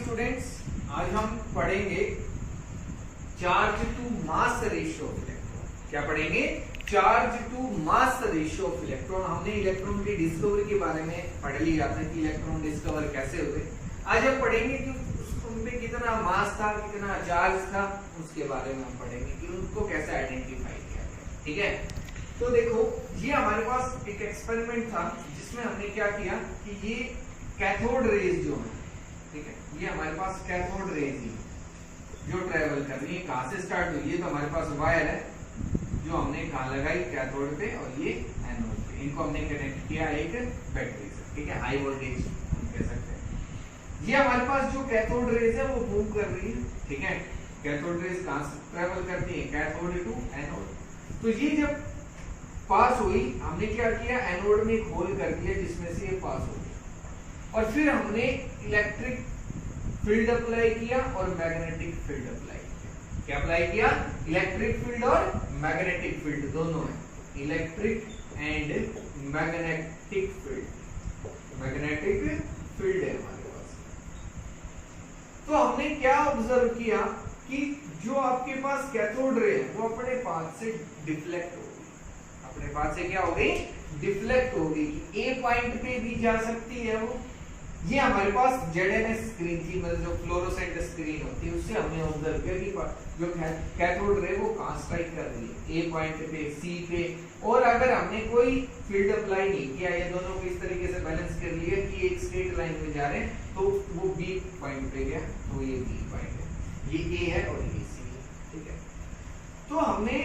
Students, आज हम पढ़ेंगे charge to mass ratio of electron. क्या पढ़ेंगे? Charge to mass ratio of electron. हमने इलेक्ट्रॉन की डिस्कवरी के बारे में पढ़ लिया था कि इलेक्ट्रॉन डिस्कवर कैसे हुए। आज हम पढ़ेंगे कि उनमें कितना मास था, कितना चार्ज था, उसके बारे में हम पढ़ेंगे कि उनको कैसे आइडेंटिफाई किया गया। ठीक है, तो देखो ये हमारे पास एक एक्सपेरिमेंट था जिसमें हमने क्या किया कि ये कैथोड रेज जो है, ठीक है, ये हमारे पास कैथोड रेज ही जो ट्रेवल कर रही है, कहां से स्टार्ट हुई है? तो हमारे पास वायर है जो हमने कहां लगाई? कैथोड पे, और ये एनोड पे। इनको हमने कनेक्ट किया एक बैटरी से, ठीक है, हाई वोल्टेज हम कह सकते हैं। ये हमारे पास जो कैथोड रेज है वो मूव कर रही है, ठीक है। कैथोड रेज कहां से ट्रेवल करती है? Cathode to anode. तो ये जब पास हुई, हमने क्या किया? एनोड में एक होल कर दिया जिसमें से ये पास हो गया, और फिर हमने इलेक्ट्रिक फील्ड अप्लाई किया और मैग्नेटिक फील्ड अप्लाई किया। क्या अप्लाई किया? इलेक्ट्रिक फील्ड और मैग्नेटिक फील्ड दोनों है, electric and magnetic field. Magnetic field है हमारे पास। तो हमने क्या ऑब्जर्व किया कि जो आपके पास कैथोड रे है वो अपने पाथ से डिफ्लेक्ट होगी। अपने पाथ से क्या होगी? डिफ्लेक्ट होगी। ए पॉइंट पे भी जा सकती है वो। ये हमारे पास ZNS स्क्रीन थी, मतलब जो फ्लोरोसेंट स्क्रीन होती है, उससे हमने ऑब्जर्व किया कि जो कैथोड रे वो कहां स्ट्राइक कर रही है, ए पॉइंट पे, सी पे। और अगर हमने कोई फील्ड अप्लाई नहीं किया, ये दोनों को इस तरीके से बैलेंस कर लिया कि एक स्ट्रेट लाइन में जा रहे हैं, तो वो बी पॉइंट पे गया, तो ये बी पॉइंट है, ये ए है और ये सी है, ठीक है। तो हमने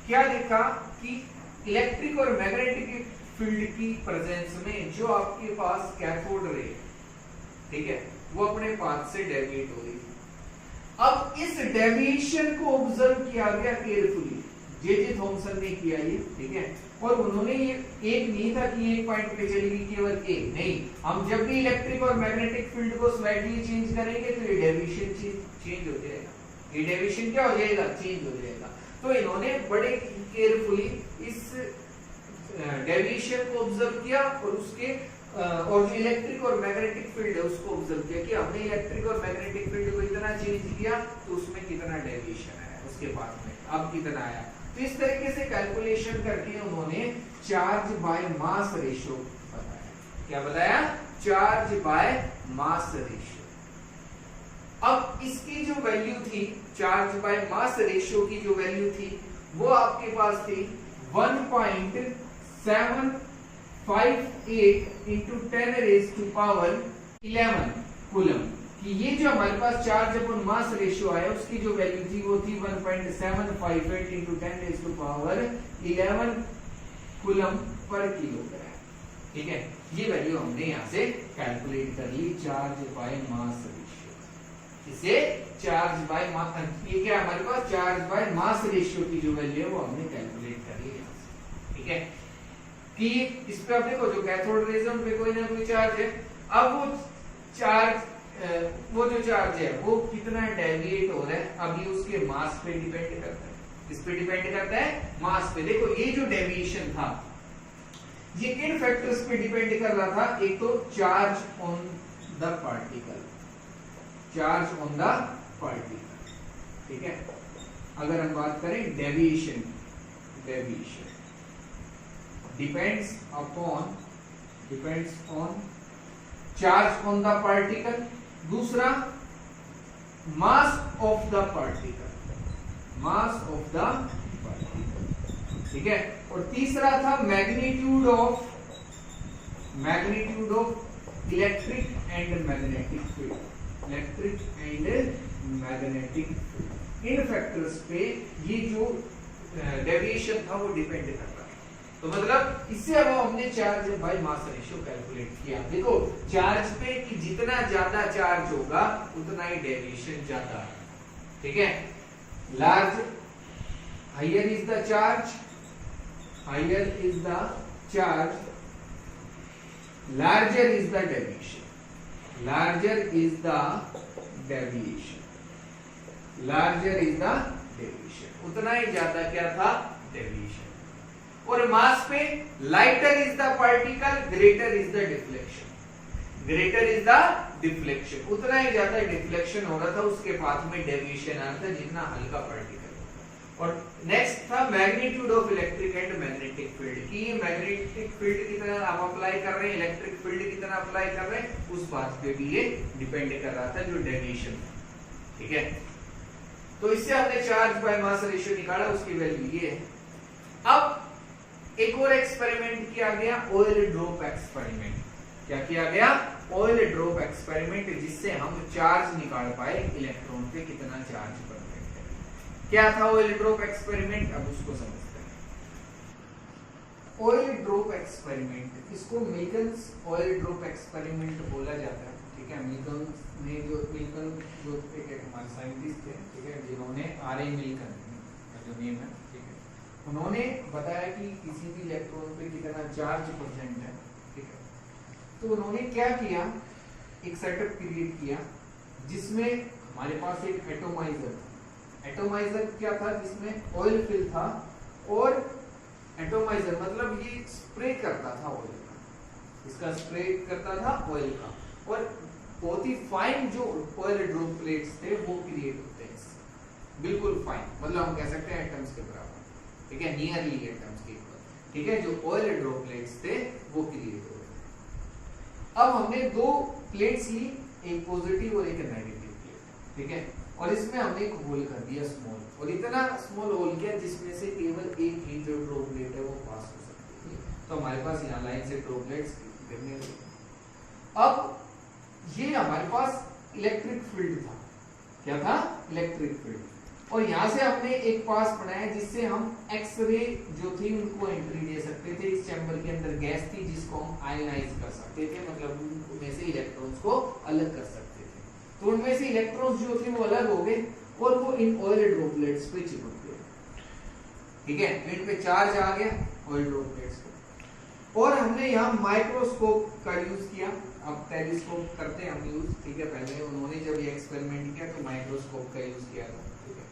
क्या देखा कि इलेक्ट्रिक और मैग्नेटिक फील्ड की प्रेजेंस में जो आपके पास कैथोड रे, ठीक है, वो अपने पाथ से डेविएट हो रही थी। अब इस डेविएशन को ऑब्जर्व किया गया केयरफुली, जे थॉमसन ने किया ये, ठीक है। और उन्होंने ये एक नहीं था कि एक पॉइंट पे चलेगी केवल एक, नहीं, हम जब भी इलेक्ट्रिक और मैग्नेटिक फील्ड को स्लाइटली चेंज करेंगे तो ये डेविएशन चेंज हो जाएगा। ये डेविएशन क्या हो जाएगा? चेंज हो जाएगा। तो इन्होंने बड़े केयरफुली इस डेविएशन को ऑब्जर्व किया और उसके और जो इलेक्ट्रिक और मैग्नेटिक फील्ड है उसको ऑब्जर्व किया कि हमने इलेक्ट्रिक और मैग्नेटिक फील्ड को इतना चेंज किया तो उसमें कितना डेविएशन आया, उसके बाद में अब कितना आया। तो इस तरीके से कैलकुलेशन करके उन्होंने चार्ज बाय मास रेशियो बताया। क्या बताया? Charge by mass ratio. अब इसकी जो वैल्यू थी, चार्ज बाय मास रेशियो की जो वैल्यू थी, वो आपके पास थी 1.758 into 10 raised to power 11 coulomb. कि ये जो हमारे पास चार्ज अपॉन मास रेशियो आया उसकी जो वैल्यू थी वो थी 1.758 into 10 raised to power 11 coulomb per kilogram, ठीक है। ये वैल्यू हमने यहाँ से कैलकुलेट कर ली, चार्ज बाय मास रेशियो। इसे चार्ज बाय मास, ये क्या हमारे पास चार्ज बाय मास रेशियो की जो वैल्यू है वो हमने कैलकुलेट कर ली यहाँ से, ठीक है। कि इस पे आप देखो जो कैथोड रेज है उन पे कोई ना कोई चार्ज है। अब वो जो चार्ज है वो कितना डेविएट हो रहा है, अब ये उसके मास पे डिपेंड करता है। किस पे डिपेंड करता है? मास पे। देखो ये जो डेविएशन था ये किन फैक्टर्स पे डिपेंड कर रहा था? एक तो charge on the particle, charge on the particle, ठीक है। अगर हम बात करें deviation, deviation depends on charge on the particle। दूसरा mass of the particle, mass of the particle, ठीक है। और तीसरा था magnitude of electric and magnetic field, electric and magnetic field। In factors पे ये जो डेविएशन था वो डिपेंड करता है। तो मतलब इससे अब हमने charge by mass ratio calculate किया। देखो चार्ज पे कि जितना ज्यादा चार्ज होगा उतना ही डेविएशन ज्यादा है, ठीक है। Large higher is the charge, higher is the charge, larger is the deviation, larger is the deviation, larger is the deviation, उतना ही ज्यादा क्या था? डेविएशन। और मास पे lighter is the particle, greater is the deflection, greater is the deflection, उतना ही ज्यादा डिफ्लेक्शन हो रहा था, उसके पाथ में डेविएशन आ रहा था जितना हल्का पार्टिकल। और नेक्स्ट था magnitude of electric and magnetic field, कि ये मैग्नेटिक फील्ड की तरह आप अप्लाई कर रहे हैं, इलेक्ट्रिक फील्ड की तरह अप्लाई कर रहे हैं, उस बात पे भी ये डिपेंड कर रहा था जो डेविएशन था। ठीक है, तो इससे हमने चार्ज बाय मास रेशियो निकाला, उसकी वैल्यू ये है। अब एक और एक्सपेरिमेंट किया गया, ऑयल ड्रॉप एक्सपेरिमेंट। क्या किया गया? ऑयल ड्रॉप एक्सपेरिमेंट, जिससे हम चार्ज निकाल पाए इलेक्ट्रॉन पे कितना चार्ज परफेक्ट है। क्या था ऑयल ड्रॉप एक्सपेरिमेंट, अब उसको समझते हैं। ऑयल ड्रॉप एक्सपेरिमेंट, इसको मिल्कन्स ऑयल ड्रॉप एक्सपेरिमेंट बोला जाता है। ठीक है, मिल्कन जो एक हमारे साइंटिस्ट थे, ठीक है, जिन्होंने आर.ए. मिल्कन का जो नेम है, ठीक है, उन्होंने बताया कि किसी भी इलेक्ट्रॉन पे कितना चार्ज परसेंट है। ठीक है, तो उन्होंने क्या किया, एक सेटअप क्रिएट किया जिसमें हमारे पास एक एटोमाइजर था। एटोमाइजर क्या था? जिसमें ऑयल फिल था, और एटोमाइजर मतलब ये स्प्रे करता था ऑयल का, इसका स्प्रे करता था ऑयल का, और बहुत ही फाइन जो ऑयल ड्रॉपलेट्स थे वो क्रिएट होते हैं इससे, बिल्कुल फाइन, मतलब हम कह सकते हैं एटम्स के बराबर। ठीक है, नियरली एटम्स के इक्वल। ठीक है, जो ऑयल ड्रॉपलेट्स थे वो क्रिएट हो गए। अब हमने दो प्लेट्स ली, एक पॉजिटिव और एक नेगेटिव प्लेट। ठीक है, और इसमें हमने एक होल कर दिया स्मॉल, और इतना स्मॉल होल किया जिसमें से केवल एक ही जो ड्रॉपलेट है वो पास हो सकती है। तो हमारे पास यहाँ लाइन से ड्रॉपलेट्स गिरने लगे। अब ये हमारे पास इलेक्ट्रिक फील्ड था। क्या था? Electric field. और यहाँ से हमने एक पास बनाया जिससे हम एक्सरे जो थी उनको एंट्री दे सकते थे। इस चैम्बर के अंदर गैस थी जिसको हम आयनाइज कर सकते थे, मतलब उनमें से इलेक्ट्रॉन्स को अलग कर सकते थे। तो उनमें से इलेक्ट्रॉन्स जो थे वो अलग हो गए और वो इन ऑयल ड्रॉपलेट्स पे चिपक गए। ठीक है, इन पे चार्ज आ गया ऑयल ड्रॉपलेट्स पे। और हमने यहाँ माइक्रोस्कोप का यूज किया। अब टेलीस्कोप करते हैं हम यूज। ठीक है, पहले उन्होंने जब ये एक्सपेरिमेंट किया तो माइक्रोस्कोप का यूज किया था। ठीक है,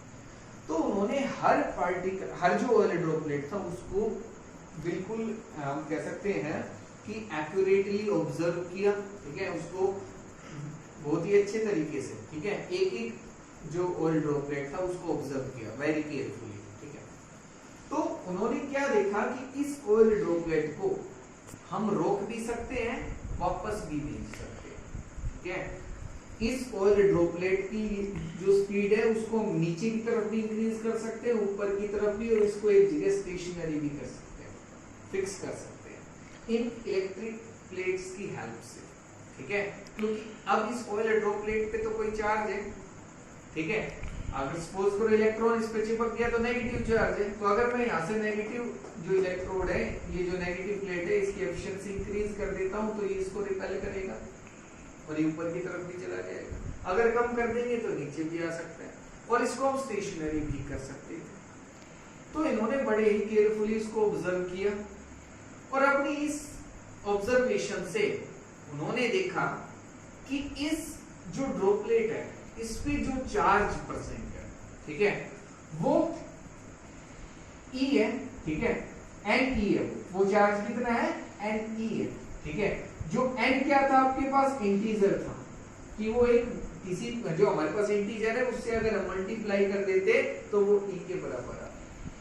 तो उन्होंने हर पार्टिकल, हर जो ऑयल ड्रॉपलेट था उसको बिल्कुल हम कह सकते हैं कि एक्यूरेटली ऑब्जर्व किया। ठीक है, उसको बहुत ही अच्छे तरीके से, ठीक है, एक एक जो ऑयल ड्रॉपलेट था उसको ऑब्जर्व किया वेरी केयरफुली। ठीक है, तो उन्होंने क्या देखा कि इस ऑयल ड्रॉपलेट को हम रोक भी सकते हैं, वापस भी भेज सकते हैं। ठीक है, इस ऑयल ड्रॉपलेट की जो स्पीड है उसको हम नीचे की तरफ भी इंक्रीज कर सकते हैं, ऊपर की तरफ भी, और इसको एक जगह स्टेशनरी भी कर सकते हैं, फिक्स कर सकते हैं इन इलेक्ट्रिक प्लेट्स की हेल्प से। ठीक है, क्योंकि अब इस ऑयल ड्रॉपलेट पे तो कोई चार्ज है। ठीक है, अगर सपोज करो इलेक्ट्रॉन इस पे चिपक गया तो नेगेटिव चार्ज है, तो अगर मैं यहाँ से नेगेटिव जो इलेक्ट्रोड है, ये जो नेगेटिव प्लेट है, इसकी एफिशिएंसी इंक्रीज कर देता हूँ तो ये इसको रिपेल करेगा और ये ऊपर की तरफ भी चला जाएगा। अगर कम कर देंगे तो नीचे भी आ सकता है, और इसको हम स्टेशनरी भी कर सकते हैं। तो इन्होंने बड़े ही केयरफुली इसको ऑब्जर्व किया, और अपनी इस ऑब्जर्वेशन से उन्होंने देखा कि इस जो ड्रॉपलेट है इस पे जो चार्ज परसेंट है, ठीक है, वो E है। ठीक है, NE है, वो चार्ज कितना है? NE है। ठीक है, जो N क्या था आपके पास? इंटीजर था, कि वो एक किसी जो हमारे पास इंटीजर है उससे अगर हम मल्टीप्लाई कर देते तो वो E के बराबर आता,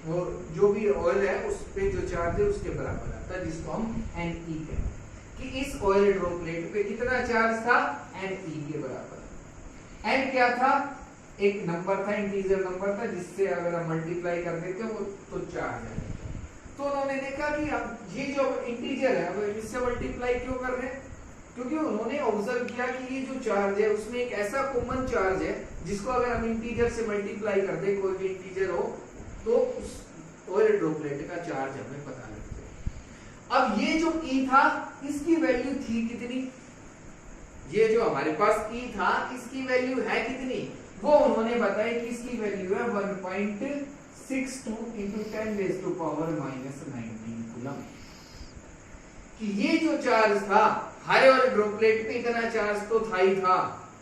वो जो भी ऑयल है उस पे जो चार्ज है उसके बराबर आता, जिसको हम NE कहते हैं। कि इस ऑयल ड्रॉपलेट पे कितना चार्ज था? NE के बराबर। N क्या था? एक नंबर था, इंटीजर नंबर था, जिससे अगर हम मल्टीप्लाई कर देते हो तो चार्ज है। तो उन्होंने देखा कि अब ये जो इंटीजर है अब इससे मल्टीप्लाई क्यों कर रहे हैं? क्योंकि उन्होंने ऑब्जर्व किया कि ये जो चार्ज है उसमें एक ऐसा कॉमन चार्ज है जिसको अगर हम इंटीजर से मल्टीप्लाई कर दे, कोई भी इंटीजर हो, तो उस ऑयल ड्रॉपलेट का चार्ज हमें पता लग जाए। अब ये जो E था इसकी वैल्यू थी कितनी? ये जो हमारे पास E था इसकी वैल्यू है कितनी? वो उन्होंने बताया कि इसकी वैल्यू है 1.62 into 10 raised to power -19 coulomb. कि ये जो चार्ज था हर ऑयल ड्रॉपलेट पे इतना चार्ज तो था ही था,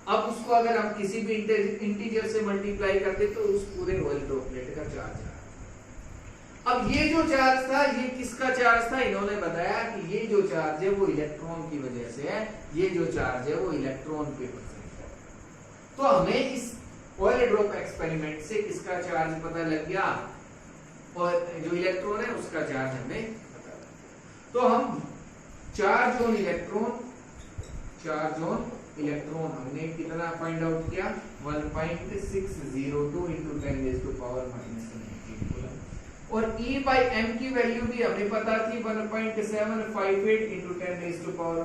अब उसको अगर हम किसी भी इंटीजर से मल्टीप्लाई करते तो उस पूरे ऑयल ड्रॉपलेट का चार्ज आ। अब ये जो चार्ज था ये किसका चार्ज था, इन्होंने बताया कि ये जो चार्ज है वो इलेक्ट्रॉन की वजह से है, ये जो चार्ज है वो इलेक्ट्रॉन पे प्रेजेंट है। तो हमें इस ऑयल ड्रॉप एक्सपेरिमेंट से किसका चार्ज पता लग गया, और जो इलेक्ट्रॉन है उसका चार्ज हमें पता लग गया। तो हम चार्ज ऑन इलेक्ट्रॉन हमने कितना फाइंड आउट किया, 1.602 into 10 raised to power minus 19 coulomb. और E by m की वैल्यू भी हमें पता थी 1.758 into 10 raised to power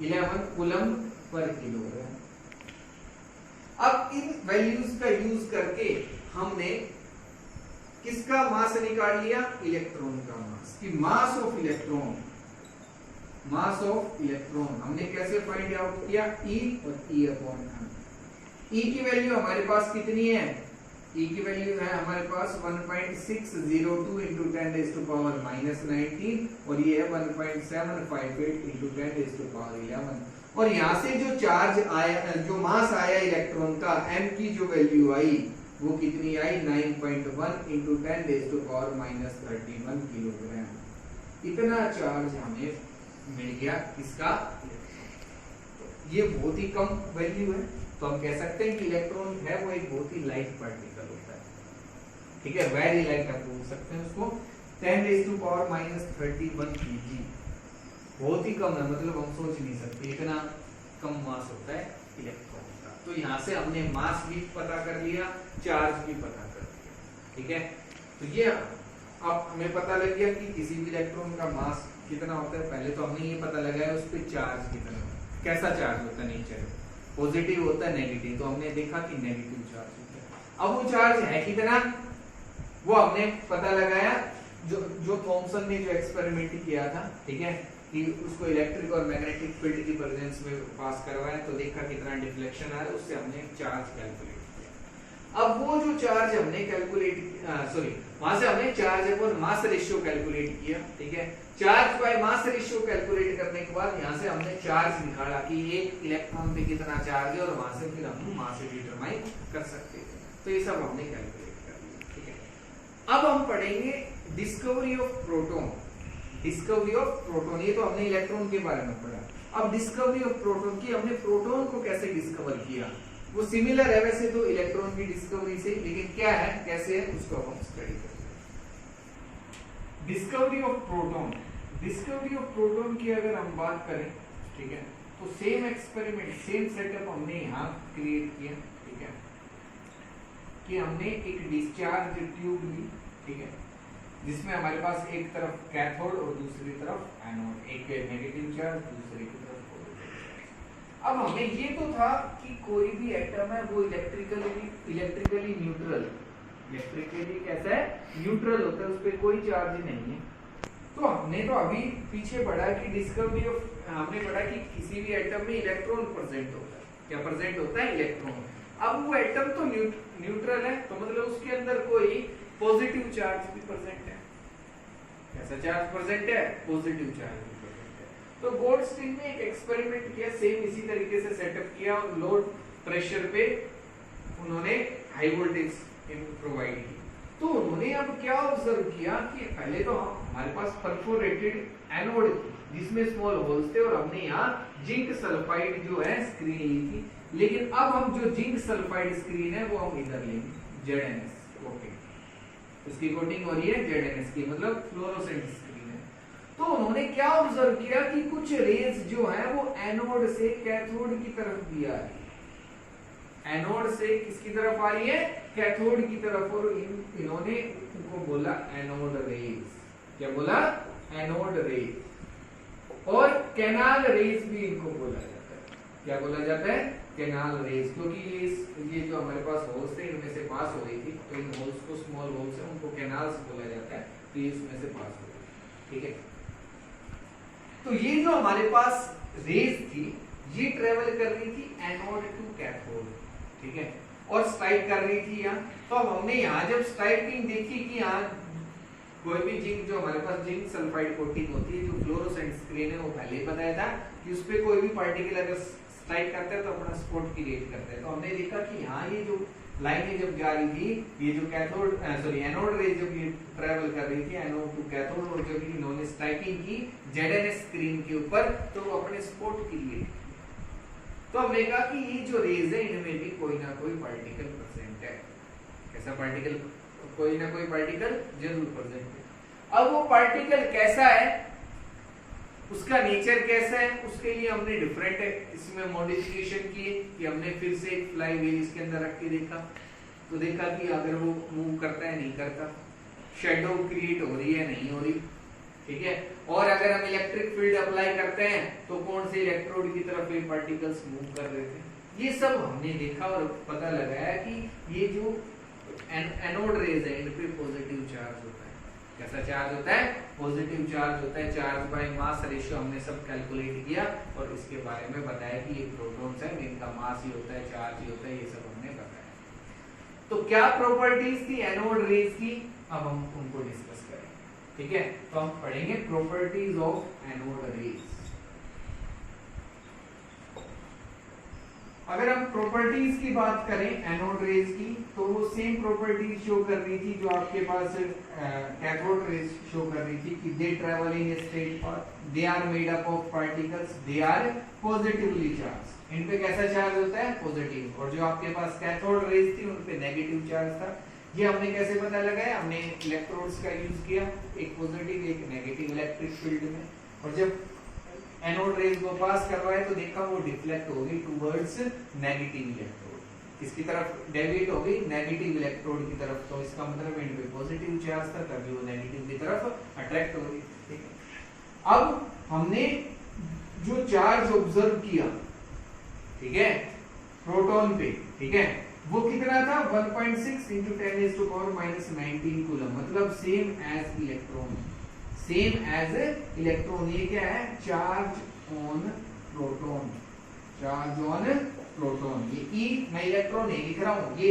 11 coulomb per kilogram. अब इन वैल्यूज का यूज करके हमने किसका मास निकाल लिया, इलेक्ट्रॉन का मास, कि मास ऑफ इलेक्ट्रॉन हमने कैसे फाइंड आउट किया, E और E अपॉन m। E की वैल्यू हमारे पास कितनी है, E की वैल्यू है हमारे पास 1.602 into 10 raised to power minus 19 और ये है 1.758 into 10 raised to power 11। और यहाँ से जो चार्ज आया, जो मास आया इलेक्ट्रॉन का, m की जो वैल्यू आई वो कितनी आई, 9.1 into 10 raised to power minus 31 kilogram. इतना चार्ज हमें मिल गया किसका, ये बहुत ही कम वैल्यू है। तो हम कह सकते हैं कि इलेक्ट्रॉन है वो एक बहुत ही लाइट पार्टिकल होता है, ठीक है, वेरी लाइट आप बोल सकते हैं उसको। 10 raised to power minus 31 kg बहुत ही कम है, मतलब हम सोच नहीं सकते इतना कम मास होता है इलेक्ट्रॉन का। तो यहाँ से हमने मास भी पता कर लिया, चार्ज भी पता कर लिया, ठीक है। तो ये अब हमें पता लग गया कि किसी भी इलेक्ट्रॉन का मास कितना होता है। पहले तो हमने ये पता लगाया उस पर चार्ज कितना होता है, कैसा चार्ज होता है नेचर, पॉजिटिव होता है नेगेटिव, तो हमने देखा कि नेगेटिव चार्ज होता है। अब वो चार्ज है कितना वो हमने पता लगाया, जो थॉमसन ने जो एक्सपेरिमेंट किया था, ठीक है, कि उसको इलेक्ट्रिक और मैग्नेटिक फील्ड की प्रेजेंस में पास करवाया तो देखा कितना डिफ्लेक्शन आ रहा है, उससे हमने चार्ज कैलकुलेट किया। अब वो जो चार्ज हमने वहां से हमने charge upon mass ratio calculate किया, ठीक है। Charge by mass ratio calculate करने के बाद यहाँ से हमने चार्ज निकाला कि एक इलेक्ट्रॉन पे कितना चार्ज है, और वहां से फिर हम मास डिटरमाइन कर सकते थे। तो ये सब हमने कैलकुलेट कर लिया, ठीक है। अब हम पढ़ेंगे डिस्कवरी ऑफ प्रोटॉन। ये तो हमने इलेक्ट्रॉन के बारे में पढ़ा। अब डिस्कवरी ऑफ प्रोटॉन की, हमने प्रोटॉन को कैसे डिस्कवर किया, वो सिमिलर है वैसे तो इलेक्ट्रॉन की डिस्कवरी से, लेकिन क्या है, कैसे है, उसको हम स्टडी करेंगे। डिस्कवरी ऑफ प्रोटॉन की अगर हम बात करें, ठीक है, तो सेम एक्सपेरिमेंट, सेम सेटअप हमने यहाँ क्रिएट किया, ठीक है, कि हमने एक डिस्चार्ज ट्यूब ली, ठीक है, जिसमें हमारे पास एक तरफ कैथोड और दूसरी तरफ एनोड, एक नेगेटिव चार्ज दूसरे की तरफ पॉजिटिव चार्ज। अब हमें ये तो था कि कोई भी एटम है वो इलेक्ट्रिकली न्यूट्रल, इलेक्ट्रिकली कैसा है, न्यूट्रल होता है, उस पर कोई चार्ज नहीं है। तो हमने तो अभी पीछे पढ़ा कि डिस्कवरी ऑफ, हमने पढ़ा कि किसी भी एटम में इलेक्ट्रॉन प्रेजेंट होता है, क्या प्रेजेंट होता है, इलेक्ट्रॉन। अब वो एटम तो न्यूट्रल है, तो मतलब उसके अंदर कोई पॉजिटिव चार्ज भी प्रेजेंट है। कैसा चार्ज प्रेजेंट है, पॉजिटिव चार्ज भी प्रेजेंट है। तो गोल्डस्टीन ने एक एक्सपेरिमेंट किया, सेम इसी तरीके से सेटअप किया, और लो प्रेशर पे उन्होंने हाई वोल्टेज प्रोवाइड की। तो उन्होंने अब क्या ऑब्जर्व किया कि पहले तो हमारे पास परफोरेटेड एनोड जिसमें स्मॉल होल्स थे, और हमने यहाँ जिंक सल्फाइड जो है स्क्रीन ली थी, लेकिन अब हम जो जिंक सल्फाइड स्क्रीन है वो हम इधर लेंगे, ZNS कोटिंग, इसकी कोटिंग हो रही है ZNS की, मतलब फ्लोरोसेंट स्क्रीन है। तो उन्होंने क्या ऑब्जर्व किया कि कुछ रेज जो है वो एनोड से कैथोड की तरफ भी आ रही है, एनोड से किसकी तरफ आ रही है, कैथोड की तरफ, और इन्होंने उनको बोला एनोड रेज। क्या बोला, एनोड रेज। और कैनाल रेज भी इनको बोला जाता है। क्या बोला जाता है, कैनाल रेज, क्योंकि ये जो हमारे पास होल्स थे इनमें से पास हो रही थी, तो इन होल्स को, स्मॉल होल्स है, उनको कैनाल्स बोला जाता है, तो ये इसमें से पास हो रही है, ठीक है। तो ये जो हमारे पास रेज थी ये ट्रेवल कर रही थी एनोड टू कैथोड, ठीक है, और स्ट्राइक कर रही थी यहाँ। तो अब हमने यहाँ जब स्ट्राइकिंग देखी कि यहाँ कोई भी जिंक, जो हमारे पास जिंक सल्फाइड कोटिंग होती है, जो फ्लोरोसेंट स्क्रीन है, वो पहले ही बताया था कि उस पर कोई भी पार्टिकल अगर स्ट्राइक करता है तो अपना स्पॉट क्रिएट करता है। तो हमने देखा कि यहाँ ये जो लाइनें जब जा रही थी, ये जो एनोड रेज जब ये ट्रेवल कर रही थी एनोड टू कैथोड, और जब इन्होंने स्ट्राइकिंग की ZNS स्क्रीन के ऊपर तो वो अपने स्पॉट क्रिएट किए। तो हमने कहा कि ये जो रेज है इनमें भी कोई ना कोई पार्टिकल प्रेजेंट है। कैसा पार्टिकल? कोई ना कोई पार्टिकल जरूर प्रेजेंट है। अब वो पार्टिकल कैसा है, उसका नेचर कैसा है, उसके लिए हमने डिफरेंट इसमें मॉडिफिकेशन किए कि हमने फिर से एक फ्लाई व्हील इसके अंदर रख के देखा, तो देखा कि अगर वो मूव करता है नहीं करता, शेडो क्रिएट हो रही है नहीं हो रही, ठीक है। और अगर हम इलेक्ट्रिक फील्ड अप्लाई करते हैं तो कौन से इलेक्ट्रोड की तरफ ये पार्टिकल्स मूव कर रहे थे, ये सब हमने देखा और पता लगाया कि ये जो एनोड रेज है इन पे पॉजिटिव चार्ज होता है। कैसा चार्ज होता है? पॉजिटिव चार्ज होता है। चार्ज बाय मास रेशियो हमने सब कैलकुलेट किया और इसके बारे में बताया कि ये प्रोटॉन्स हैं, इनका मास ही होता है, चार्ज ही होता है, ये सब हमने बताया। तो क्या प्रॉपर्टीज थी एनोड रेज की, अब हम उनको डिस्कस करेंगे, ठीक है। तो हम पढ़ेंगे प्रॉपर्टीज ऑफ एनोड रेज। अगर हम प्रॉपर्टीज की बात करें एनोड रेज की, तो वो सेम प्रॉपर्टीज शो कर रही थी जो आपके पास कैथोड रेज शो कर रही थी कि they travel in straight path, they are made up of particles, they are positively charge. इन पे कैसा चार्ज होता है? पॉजिटिव। और जो आपके पास कैथोड रेज थी उन पे नेगेटिव चार्ज था। ये हमने कैसे पता लगाया? हमने इलेक्ट्रोड्स का यूज किया, एक पॉजिटिव एक नेगेटिव इलेक्ट्रिक फील्ड में, और जब एनोड रेज को पास करवाए तो देखा वो डिफ्लेक्ट हो गई टुवर्ड्स नेगेटिव इलेक्ट्रोड, किसकी तरफ डेविएट हो गई? नेगेटिव इलेक्ट्रोड की तरफ। तो इसका मतलब इन पे पॉजिटिव चार्ज था, तभी वो नेगेटिव की तरफ अट्रैक्ट हो गई, ठीक है। अब हमने जो चार्ज ऑब्जर्व किया, ठीक है, प्रोटॉन पे, ठीक है, वो कितना था? 1.6 × 10⁻⁻19 कूलम, मतलब same as electron, same as electron. ये क्या है? Charge on proton, charge on proton. ये ई मैं इलेक्ट्रॉन नहीं लिख रहा हूं, ये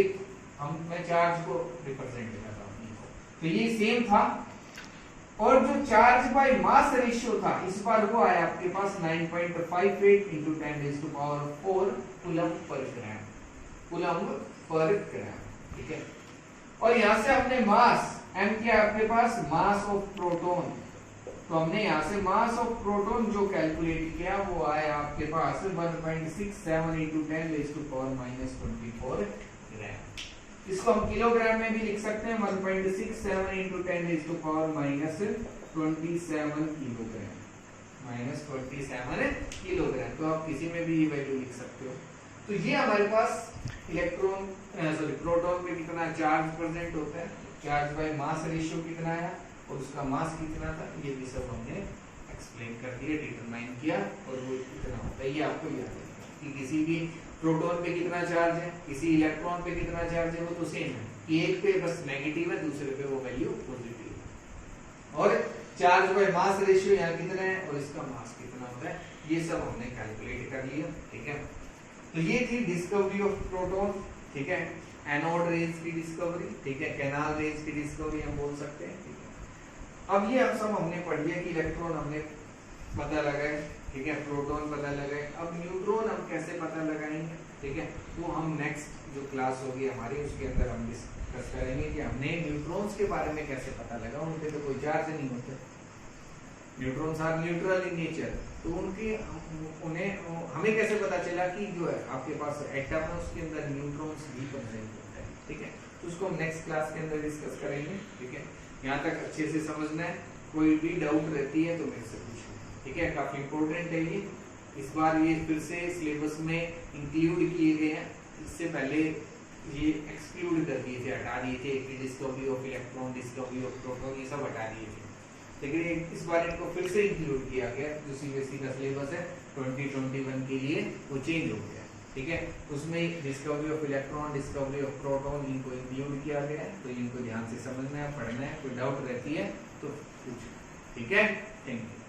मैं चार्ज को रिप्रेजेंट कर रहा हूं, तो ये सेम था। और जो चार्ज बाय मास रेशियो था इस बार वो आया आपके पास 9.58 × 10⁻⁴ कूलम पर ग्राम, कूलम पर ग्राम, ठीक है। और यहां से हमने मास m क्या है आपके पास? Mass of proton. तो हमने यहाँ से मास ऑफ प्रोटॉन जो कैलकुलेट किया वो आया आपके पास 1.67 × 10⁻⁻24 ग्राम। इसको हम किलोग्राम में भी लिख सकते हैं, 1.67 × 10⁻⁻27 किलोग्राम, -27 किलोग्राम। तो आप किसी में भी ये वैल्यू लिख सकते हो। तो ये हमारे पास इलेक्ट्रॉन प्रोटॉन पे कितना चार्ज प्रेजेंट होता है, चार्ज बाय मास रेशियो कितना है और उसका मास कितना था, ये भी सब हमने एक्सप्लेन कर दिया, डिटरमाइन किया, और वो कितना होता है ये आपको याद है कि किसी भी प्रोटॉन पे कितना चार्ज है, किसी इलेक्ट्रॉन पे कितना चार्ज है, वो तो सेम है कि एक पे बस नेगेटिव है, दूसरे पे वो वैल्यू पॉजिटिव है। और चार्ज बाय मास रेशियो यहाँ कितना है और इसका मास कितना होता है, ये सब हमने कैलकुलेट कर लिया, ठीक है। तो ये थी डिस्कवरी ऑफ प्रोटॉन, ठीक है, एनोड रेज की डिस्कवरी, ठीक है, कैनाल रेज की डिस्कवरी हम बोल सकते हैं, ठीक है। अब ये हम सब हमने पढ़ लिया कि इलेक्ट्रॉन हमने पता लगाए, ठीक है, प्रोटॉन पता लगाए। अब न्यूट्रॉन हम कैसे पता लगाएंगे, ठीक है, वो हम नेक्स्ट जो क्लास होगी हमारी उसके अंदर हम डिस्कस करेंगे कि हमने न्यूट्रॉन्स के बारे में कैसे पता लगा। उन पे तो कोई चार्ज नहीं होता, neutrons are neutral in nature, तो उनके हमें कैसे पता चला कि जो है आपके पास एटम है उसके अंदर न्यूट्रॉन्स भी प्रेजेंट होते हैं, ठीक है। तो उसको हम नेक्स्ट क्लास के अंदर डिस्कस करेंगे, ठीक है। यहाँ तक अच्छे से समझना है, कोई भी डाउट रहती है तो मेरे से पूछो, ठीक है। काफी इंपॉर्टेंट है ये, इस बार ये फिर से सिलेबस में इंक्लूड किए गए हैं, इससे पहले ये एक्सक्लूड कर दिए थे, हटा दिए थे, discovery of electron, discovery of proton, ये सब हटा दिए थे, लेकिन इस बार इनको फिर से इंक्लूड किया गया। जो सीबीएसई का सिलेबस है 2021 के लिए वो चेंज हो गया, ठीक है। उसमें discovery of electron, discovery of proton इनको इंक्लूड किया गया है, तो इनको ध्यान से समझना है, पढ़ना है, कोई डाउट रहती है तो पूछो, ठीक है। Thank you.